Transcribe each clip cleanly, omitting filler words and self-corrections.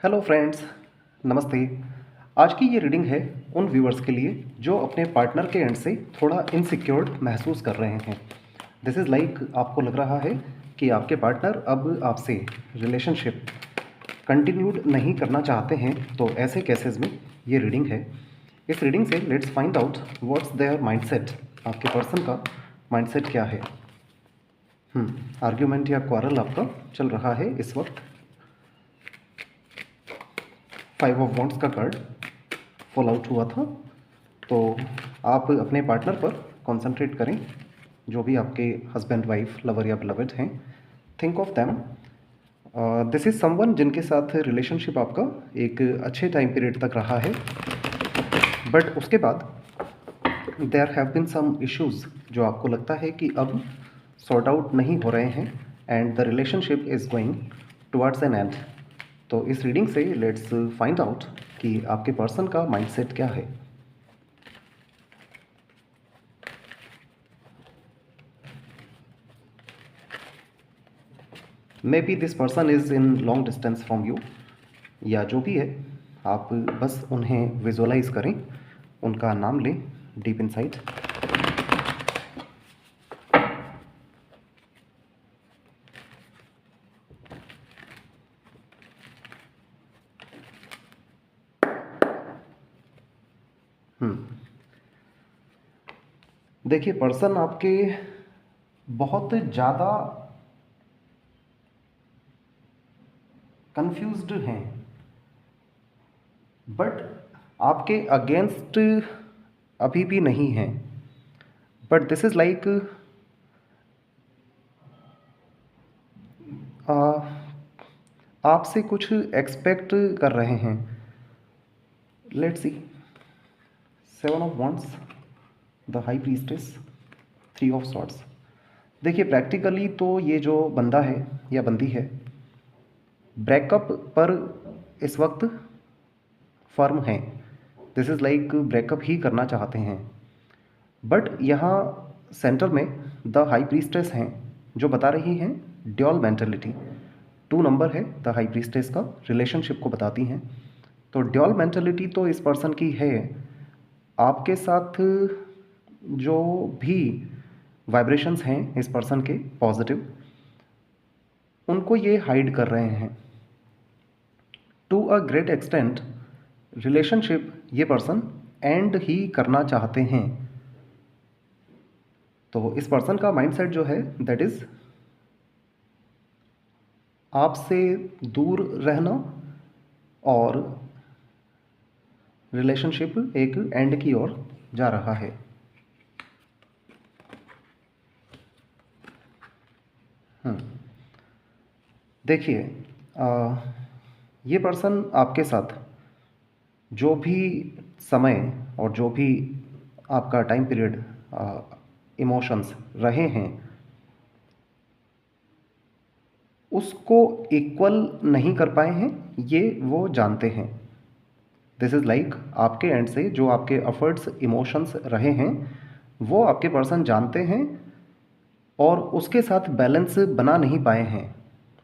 Hello friends, नमस्ते। आज की ये रीडिंग है उन व्यूअर्स के लिए जो अपने पार्टनर के एंड से थोड़ा इनसिक्योर्ड महसूस कर रहे हैं। दिस इज़ लाइक आपको लग रहा है कि आपके पार्टनर अब आपसे रिलेशनशिप कंटिन्यूड नहीं करना चाहते हैं। तो ऐसे केसेस में ये रीडिंग है। इस रीडिंग से let's find out what's there mindset. आपके पर्सन का माइंडसेट क्या है। आर्ग्यूमेंट या क्वारल आपका चल रहा है इस वक्त। 5 ऑफ वॉन्ड्स का कार्ड फॉल आउट हुआ था। तो आप अपने पार्टनर पर कंसंट्रेट करें, जो भी आपके हस्बैंड, वाइफ, लवर या बिलवेड हैं। Think of them. This is someone जिनके साथ रिलेशनशिप आपका एक अच्छे टाइम पीरियड तक रहा है, बट उसके बाद there have been some issues जो आपको लगता है कि अब सॉर्ट आउट नहीं हो रहे हैं and the relationship is going towards an and. तो इस रीडिंग से लेट्स फाइंड आउट कि आपके पर्सन का माइंडसेट क्या है। May be this person is in long distance from you, या जो भी है आप बस उन्हें विजुअलाइज करें, उनका नाम लें डीप इनसाइड। देखिए, पर्सन आपके बहुत ज़्यादा कंफ्यूज्ड हैं, बट आपके अगेंस्ट अभी भी नहीं हैं। बट दिस इज़ लाइक आपसे कुछ एक्सपेक्ट कर रहे हैं। Let's see. 7 of wands, the high priestess, 3 of swords. देखिए, प्रैक्टिकली तो ये जो बंदा है या बंदी है, ब्रेकअप पर इस वक्त फर्म है। दिस इज़ लाइक ब्रेकअप ही करना चाहते हैं। बट यहाँ सेंटर में द हाई प्रीस्टेस हैं जो बता रही हैं ड्यूअल मेंटेलिटी। 2 नंबर है द हाई प्रीस्टेस का, रिलेशनशिप को बताती हैं। तो ड्यूअल मेंटेलिटी तो इस पर्सन की है। आपके साथ जो भी वाइब्रेशंस हैं इस पर्सन के पॉजिटिव, उनको ये हाइड कर रहे हैं। To a great extent relationship ये पर्सन एंड ही करना चाहते हैं। तो इस पर्सन का माइंडसेट जो है दैट इज़ आपसे दूर रहना और रिलेशनशिप एक एंड की ओर जा रहा है। देखिए, ये पर्सन आपके साथ जो भी समय और जो भी आपका टाइम पीरियड इमोशंस रहे हैं, उसको इक्वल नहीं कर पाए हैं, ये वो जानते हैं। दिस इज़ लाइक आपके एंड से जो आपके एफर्ट्स, इमोशंस रहे हैं, वो आपके पर्सन जानते हैं और उसके साथ बैलेंस बना नहीं पाए हैं।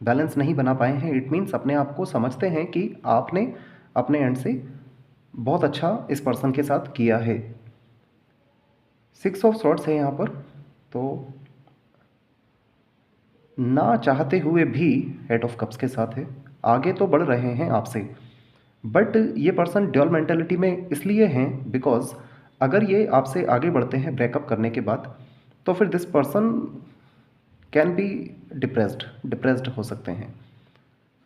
बैलेंस नहीं बना पाए हैं, इट मीन्स अपने आप को समझते हैं कि आपने अपने एंड से बहुत अच्छा इस पर्सन के साथ किया है। 6 ऑफ सॉर्ड्स है यहाँ पर। तो ना चाहते हुए भी एट ऑफ कप्स के साथ है, आगे तो बढ़ रहे हैं आपसे। बट ये पर्सन ड्यूअल मेंटेलिटी में इसलिए हैं बिकॉज अगर ये आपसे आगे बढ़ते हैं ब्रेकअप करने के बाद, तो फिर this person can be depressed हो सकते हैं।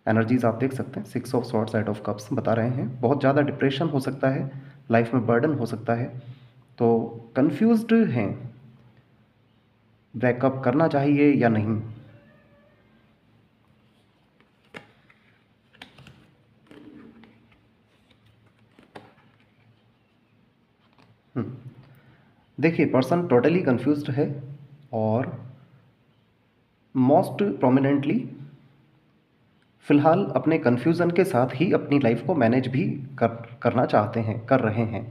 एनर्जीज आप देख सकते हैं, 6 of swords, eight of cups बता रहे हैं बहुत ज़्यादा डिप्रेशन हो सकता है, लाइफ में बर्डन हो सकता है। तो कंफ्यूज्ड हैं, ब्रेकअप करना चाहिए या नहीं। देखिए, पर्सन टोटली कंफ्यूज्ड है और मोस्ट प्रोमिनेंटली फिलहाल अपने कंफ्यूजन के साथ ही अपनी लाइफ को मैनेज भी करना चाहते हैं, कर रहे हैं।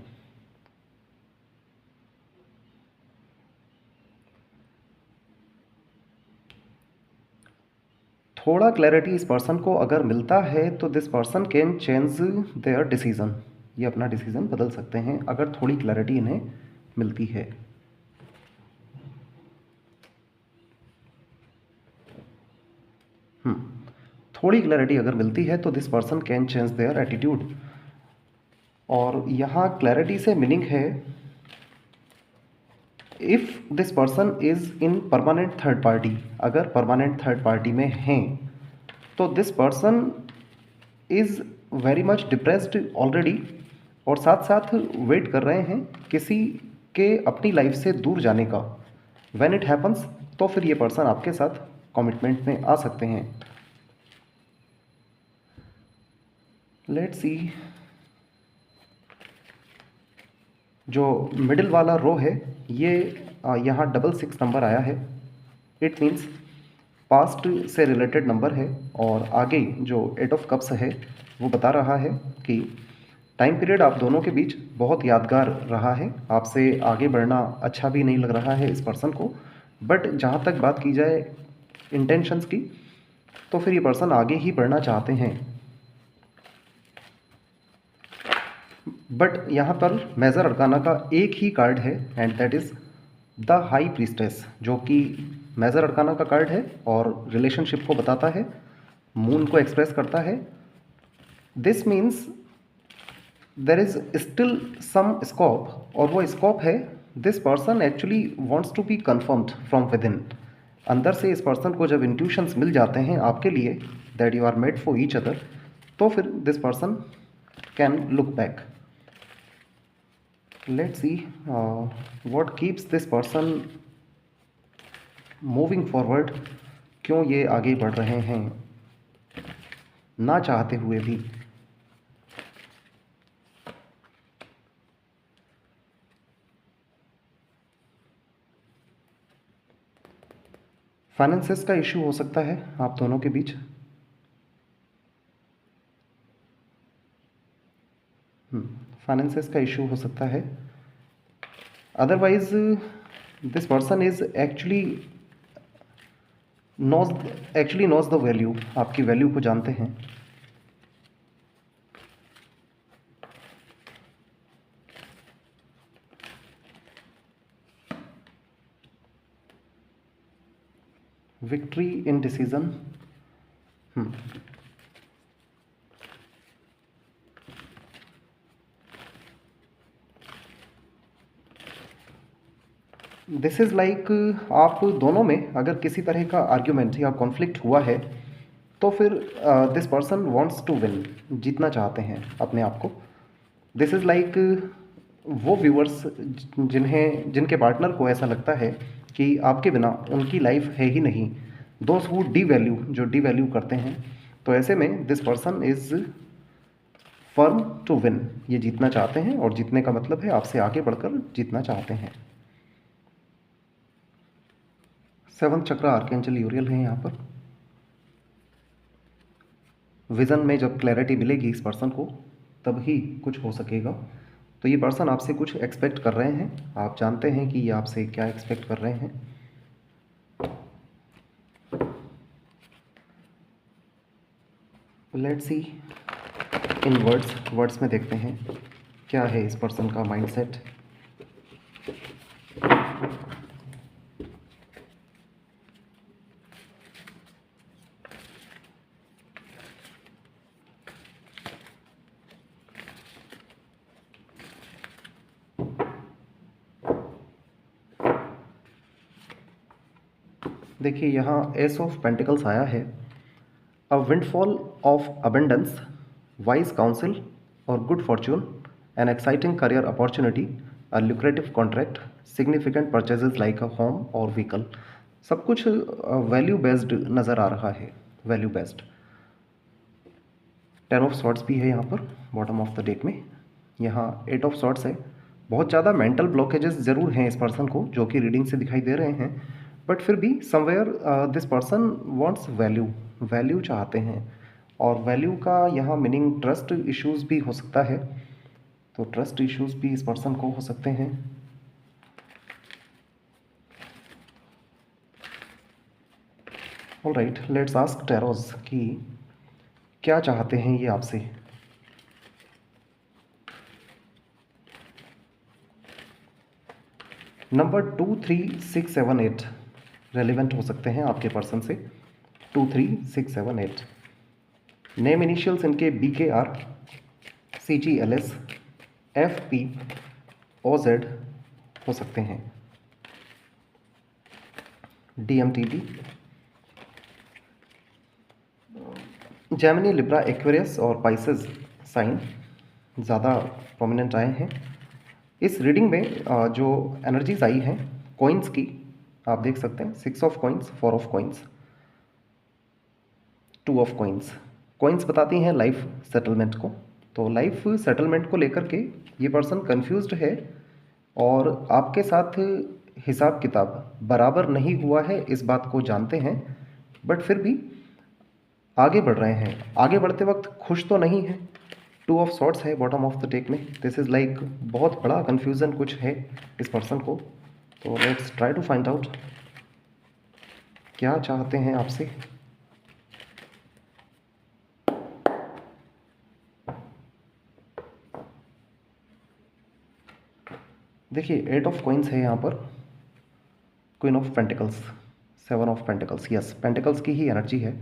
थोड़ा क्लैरिटी इस पर्सन को अगर मिलता है तो this person can change their decision, ये अपना डिसीज़न बदल सकते हैं अगर थोड़ी क्लैरिटी इन्हें मिलती है। थोड़ी क्लैरिटी अगर मिलती है तो this person can change their attitude. और यहाँ क्लैरिटी से मीनिंग है if this person is in permanent third party, अगर परमानेंट थर्ड पार्टी में हैं तो this person is very much depressed already, और साथ साथ वेट कर रहे हैं किसी के अपनी लाइफ से दूर जाने का। व्हेन इट हैपन्स तो फिर ये पर्सन आपके साथ कमिटमेंट में आ सकते हैं। लेट्स सी, जो मिडिल वाला रो है ये यहाँ 66 नंबर आया है। इट मीन्स पास्ट से रिलेटेड नंबर है, और आगे जो 8 ऑफ कप्स है वो बता रहा है कि टाइम पीरियड आप दोनों के बीच बहुत यादगार रहा है, आपसे आगे बढ़ना अच्छा भी नहीं लग रहा है इस पर्सन को। बट जहाँ तक बात की जाए इंटेंशंस की, तो फिर ये पर्सन आगे ही बढ़ना चाहते हैं। बट यहाँ पर मेजर अरकाना का एक ही कार्ड है and that is the high priestess, जो कि मेजर अरकाना का कार्ड है और रिलेशनशिप को बताता है, मून को एक्सप्रेस करता है। This means there is still some scope, और वो स्कोप है this person actually wants to be confirmed from within. अंदर से इस पर्सन को जब इंट्यूशंस मिल जाते हैं आपके लिए that you are made for each other, तो फिर this person can look back. Let's see what keeps this person moving forward, क्यों ये आगे बढ़ रहे हैं ना चाहते हुए भी। फाइनेंसेस का इशू हो सकता है आप दोनों के बीच। फाइनेंसेस का इशू हो सकता है। Otherwise this person is actually knows the value, आपकी वैल्यू को जानते हैं। Victory in decision. This is like आप दोनों में अगर किसी तरह का आर्ग्यूमेंट या कॉन्फ्लिक्ट हुआ है तो फिर this person wants to win, जीतना चाहते हैं अपने आप को। दिस इज़ लाइक वो व्यूअर्स जिनके पार्टनर को ऐसा लगता है कि आपके बिना उनकी लाइफ है ही नहीं, दोस्त हु डी वैल्यू, जो डी वैल्यू करते हैं। तो ऐसे में this person is firm to win, ये जीतना चाहते हैं, और जीतने का मतलब है आपसे आगे बढ़कर जीतना चाहते हैं। 7th चक्र आर्कएंजल यूरियल है यहाँ पर। विज़न में जब क्लैरिटी मिलेगी इस पर्सन को तब ही कुछ हो सकेगा। तो ये पर्सन आपसे कुछ एक्सपेक्ट कर रहे हैं, आप जानते हैं कि ये आपसे क्या एक्सपेक्ट कर रहे हैं। लेट्स सी इन वर्ड्स में देखते हैं क्या है इस पर्सन का माइंडसेट। देखिए यहाँ एस ऑफ पेंटिकल्स आया है, a windfall of abundance, wise counsel और good fortune, an exciting career opportunity, a lucrative contract, significant purchases like a home और व्हीकल। सब कुछ वैल्यू बेस्ड नज़र आ रहा है, वैल्यू बेस्ड। 10 ऑफ सॉर्ट्स भी है यहाँ पर बॉटम ऑफ द डेक में। यहाँ 8 ऑफ सॉर्ट्स है। बहुत ज़्यादा मेंटल ब्लॉकेजेस ज़रूर हैं इस पर्सन को, जो कि रीडिंग से दिखाई दे रहे हैं, बट फिर भी somewhere this person wants value, value चाहते हैं। और वैल्यू का यहाँ मीनिंग ट्रस्ट इश्यूज़ भी हो सकता है, तो ट्रस्ट इश्यूज़ भी इस पर्सन को हो सकते हैं। ऑल राइट, लेट्स आस्क टैरोस कि क्या चाहते हैं ये आपसे। नंबर 23678 रेलिवेंट हो सकते हैं आपके पर्सन से। 23678 नेम इनिशियल्स इनके BKR, CGLS, FP, OZ हो सकते हैं। DMTD, जेमिनी, लिब्रा, एक्वेरियस और पाइसेस साइन ज़्यादा प्रोमिनेंट आए हैं इस रीडिंग में। जो एनर्जीज आई हैं कॉइन्स की, आप देख सकते हैं 6 of coins, 4 of coins, 2 of coins. Coins बताती हैं लाइफ सेटलमेंट को। तो लाइफ सेटलमेंट को लेकर के ये पर्सन कंफ्यूज्ड है और आपके साथ हिसाब किताब बराबर नहीं हुआ है, इस बात को जानते हैं, बट फिर भी आगे बढ़ रहे हैं। आगे बढ़ते वक्त खुश तो नहीं है। 2 ऑफ सॉर्ड्स है बॉटम ऑफ द टेक में। दिस इज़ लाइक बहुत बड़ा कन्फ्यूज़न कुछ है इस पर्सन को। तो let's try to find out क्या चाहते हैं आपसे। देखिए 8 ऑफ कॉइन्स है यहाँ पर, queen of pentacles, 7 of pentacles, yes pentacles की ही एनर्जी है।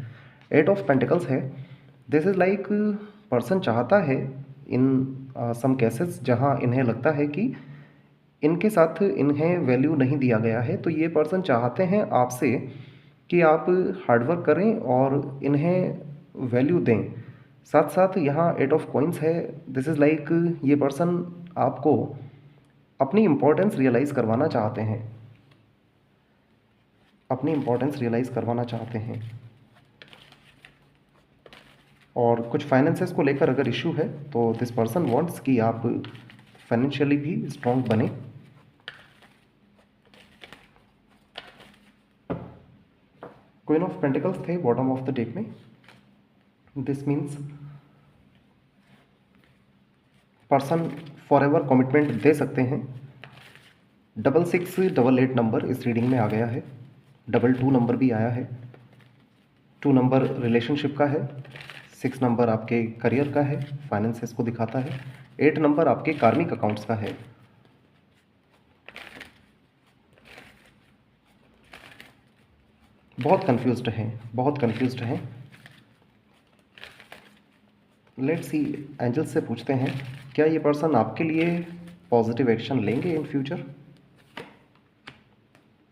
8 ऑफ पेंटिकल्स है। दिस इज़ लाइक पर्सन चाहता है इन सम केसेस जहाँ इन्हें लगता है कि इनके साथ इन्हें वैल्यू नहीं दिया गया है, तो ये पर्सन चाहते हैं आपसे कि आप हार्डवर्क करें और इन्हें वैल्यू दें। साथ साथ यहाँ 8 ऑफ कॉइन्स है। दिस इज़ लाइक ये पर्सन आपको अपनी इम्पोर्टेंस रियलाइज़ करवाना चाहते हैं, अपनी इम्पोर्टेंस रियलाइज़ करवाना चाहते हैं। और कुछ फाइनेंसेस को लेकर अगर इशू है तो दिस पर्सन वांट्स कि आप फाइनेंशियली भी स्ट्रॉन्ग बने। क्वीन ऑफ पेंटिकल्स थे बॉटम ऑफ द डेक में। This means person forever commitment दे सकते हैं। 6688 नंबर इस रीडिंग में आ गया है। 22 नंबर भी आया है। 2 नंबर रिलेशनशिप का है। 6 नंबर आपके करियर का है, फाइनेंसेस को दिखाता है। 8 नंबर आपके कार्मिक अकाउंट्स का है। बहुत कंफ्यूज्ड हैं, बहुत कंफ्यूज्ड हैं। लेट्स सी, एंजल्स से पूछते हैं क्या ये पर्सन आपके लिए पॉजिटिव एक्शन लेंगे in future.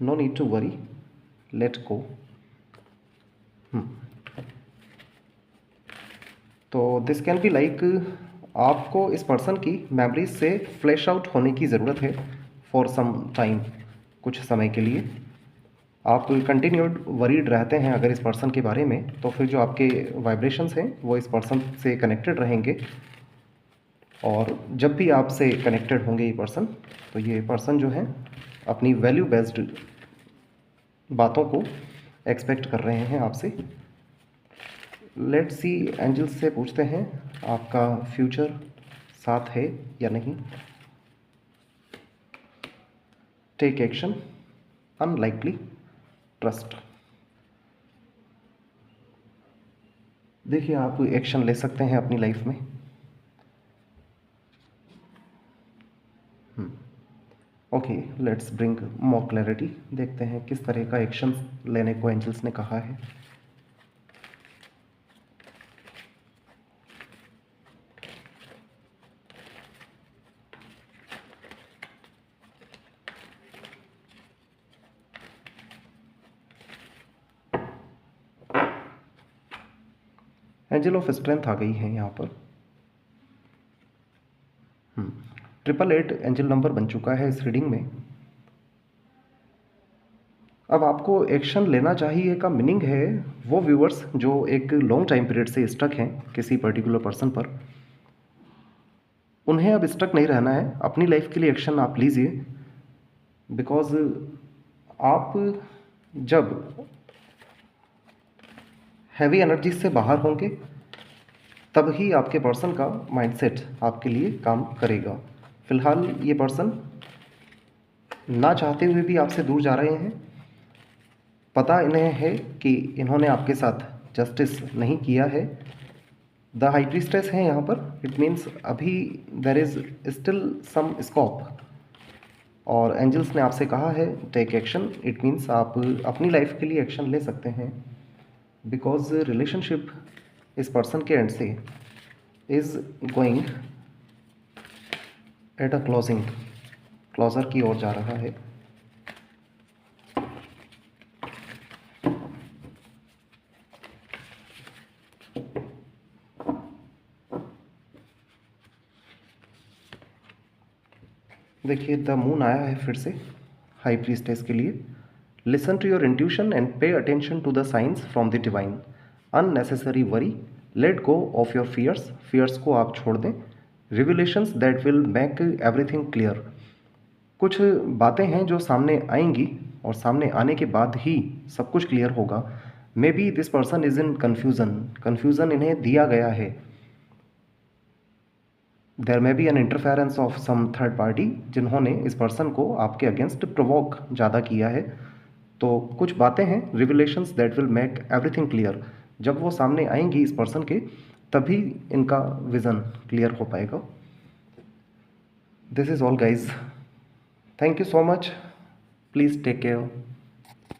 No need to worry, let go. तो दिस कैन बी लाइक आपको इस पर्सन की मेमोरीज से फ्लैश आउट होने की ज़रूरत है फॉर सम टाइम, कुछ समय के लिए। आप कंटिन्यूड वरीड रहते हैं अगर इस पर्सन के बारे में, तो फिर जो आपके वाइब्रेशंस हैं वो इस पर्सन से कनेक्टेड रहेंगे। और जब भी आपसे कनेक्टेड होंगे ये पर्सन, तो ये पर्सन जो है अपनी वैल्यू बेस्ड बातों को एक्सपेक्ट कर रहे हैं आपसे। लेट्स सी, एंजल्स से पूछते हैं आपका फ्यूचर साथ है या नहीं। Take action, unlikely, trust. देखिए आप एक्शन ले सकते हैं अपनी लाइफ में। Okay, let's bring more clarity. देखते हैं किस तरह का एक्शन लेने को एंजल्स ने कहा है। एंजल ऑफ स्ट्रेंथ आ गई है यहाँ पर। 888 एंजल नंबर बन चुका है इस रीडिंग में। अब आपको एक्शन लेना चाहिए का मीनिंग है वो व्यूअर्स जो एक लॉन्ग टाइम पीरियड से स्टक हैं किसी पर्टिकुलर पर्सन पर, उन्हें अब स्टक नहीं रहना है। अपनी लाइफ के लिए एक्शन आप लीजिए, बिकॉज आप जब हैवी एनर्जी से बाहर होंगे तब ही आपके पर्सन का माइंडसेट आपके लिए काम करेगा। फिलहाल ये पर्सन ना चाहते हुए भी आपसे दूर जा रहे हैं, पता इन्हें है कि इन्होंने आपके साथ जस्टिस नहीं किया है। द हाई प्रीस्टेस है यहाँ पर, इट मीन्स अभी there is still some scope. और एंजल्स ने आपसे कहा है टेक एक्शन, इट मीन्स आप अपनी लाइफ के लिए एक्शन ले सकते हैं, बिकॉज रिलेशनशिप इस पर्सन के एंड से is going at a closure की ओर जा रहा है। देखिए द मून आया है फिर से हाई प्रीस्टेस के लिए। Listen to your intuition and pay attention to the signs from the divine. Unnecessary worry, let go of your fears, fears को आप छोड़ दें। Revelations that will make everything clear, कुछ बातें हैं जो सामने आएंगी और सामने आने के बाद ही सब कुछ क्लियर होगा। Maybe this person is in confusion इन्हें दिया गया है। There may be an interference of some third party, जिन्होंने इस पर्सन को आपके अगेंस्ट प्रोवोक ज़्यादा किया है। तो कुछ बातें हैं, revelations that will make everything clear, जब वो सामने आएंगी इस पर्सन के तभी इनका विज़न क्लियर हो पाएगा। This is all guys, thank you so much, please take care.